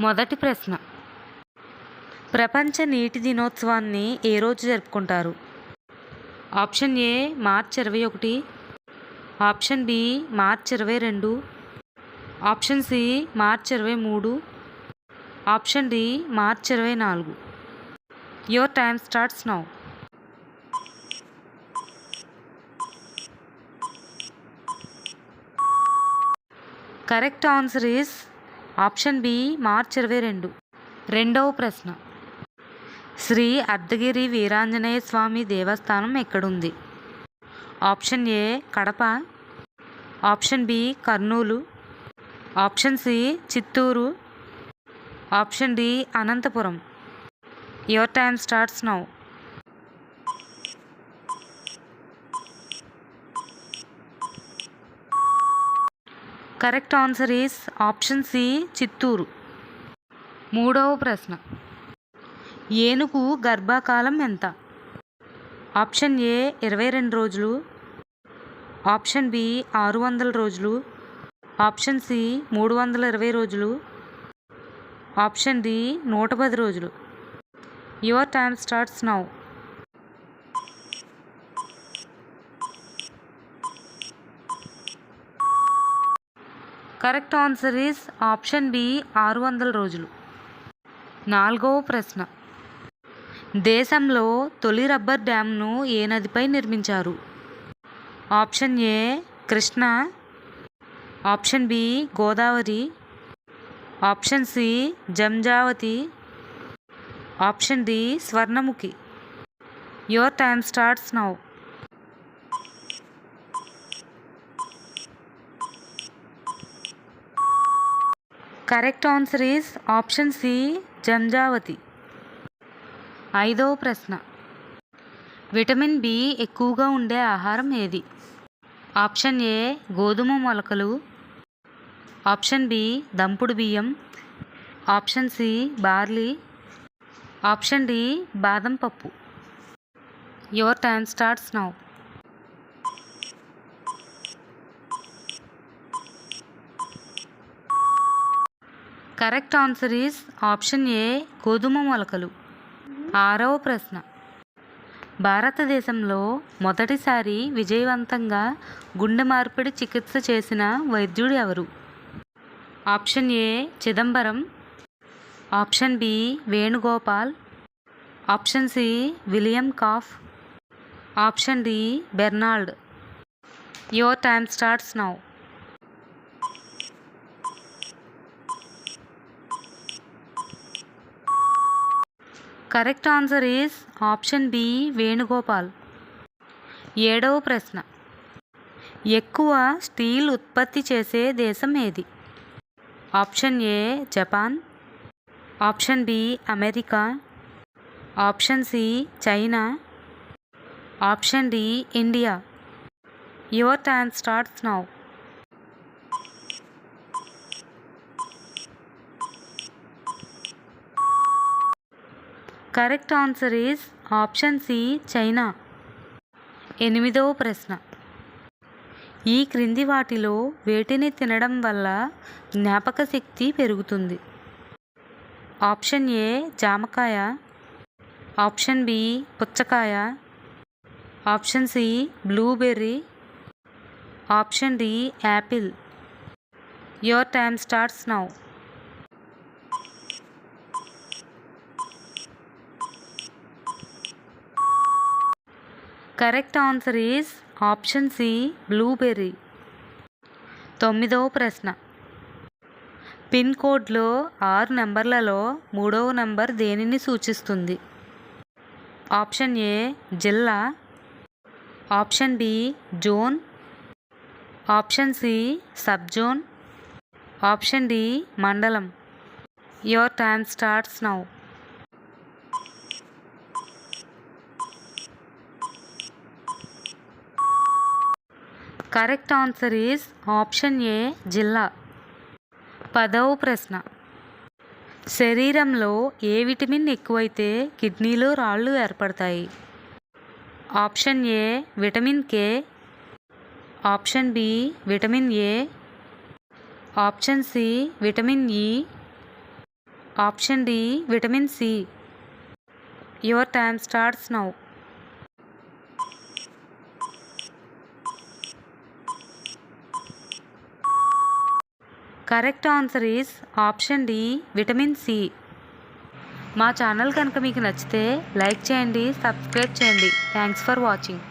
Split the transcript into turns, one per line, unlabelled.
మొదటి ప్రశ్న. ప్రపంచ నీటి దినోత్సవాన్ని ఏ రోజు జరుపుకుంటారు? ఆప్షన్ ఏ మార్చి 21, ఆప్షన్ బి మార్చి 22, ఆప్షన్ సి మార్చి 23, ఆప్షన్ డి మార్చి 24. Your time starts now. Correct answer is option B మార్చి 22. రెండవ ప్రశ్న. శ్రీ అర్ధగిరి వీరాంజనేయ స్వామి దేవస్థానం ఎక్కడుంది? Option A Kadapa, option B Kurnool, option C Chittoor, option D Anantapur. Your time starts now. Correct answer is option C Chittoor. మూడవ ప్రశ్న. ఏనుగు గర్భకాలం ఎంత? ఆప్షన్ ఏ 22 రోజులు, ఆప్షన్ బి 600 రోజులు, ఆప్షన్ సి 320 రోజులు, ఆప్షన్ డి 110 రోజులు. Your time starts now. Correct answer is option B 600 రోజులు. నాలుగవ ప్రశ్న. దేశంలో తొలి రబ్బర్ డ్యామ్ను ఏ నదిపై నిర్మించారు? Option A Krishna, option B Godavari, option C Janjhavati, option D Swarnamukhi. Your time starts now. Correct answer is option C Janjhavati. ఐదవ ప్రశ్న. విటమిన్ బి ఎక్కువగా ఉండే ఆహారం ఏది? ఆప్షన్ ఏ గోధుమ మొలకలు, ఆప్షన్ బి దంపుడు బియ్యం, option C barley, option D బాదం పప్పు. Your time starts now. Correct answer is option A గోధుమ మొలకలు. ఆరవ ప్రశ్న. భారతదేశంలో మొదటిసారి విజయవంతంగా గుండె మార్పిడి చికిత్స చేసిన వైద్యుడు ఎవరు? Option A Chidambaram, option B Venugopal, option C William Kolff, option D Barnard. Your time starts now. Correct answer is option B Venugopal. ఏడవ ప్రశ్న. ఎక్కువ స్టీల్ ఉత్పత్తి చేసే దేశం ఏది? Option A Japan, option B America, option C China, option D India. Your time starts now. Correct answer is option C China. ఎనిమిదవ ప్రశ్న. ఈ క్రింది వాటిలో వేటిని తినడం వల్ల జ్ఞాపక శక్తి పెరుగుతుంది? ఆప్షన్ ఏ జామకాయ, ఆప్షన్ బి పుచ్చకాయ, option C blueberry, option D apple. Your time starts now. Correct answer is option C blueberry. తొమ్మిదవ ప్రశ్న. పిన్ కోడ్లో 6 నెంబర్లలో 3వ నెంబర్ దేనిని సూచిస్తుంది? ఆప్షన్ ఏ జిల్లా, option B zone, option C sub zone, option D mandal. Your time starts now. Correct answer is option A జిల్లా. 10వ ప్రశ్న. శరీరంలో ఏ విటమిన్ ఎక్కువైతే కిడ్నీలో రాళ్ళు ఏర్పడతాయి? Option A vitamin K, option B vitamin A, option C vitamin E, option D vitamin C. Your time starts now. Correct answer is option D vitamin C. మా channel కనుక మీకు నచ్చితే లైక్ చేయండి, సబ్స్క్రైబ్ చేయండి. Thanks for watching.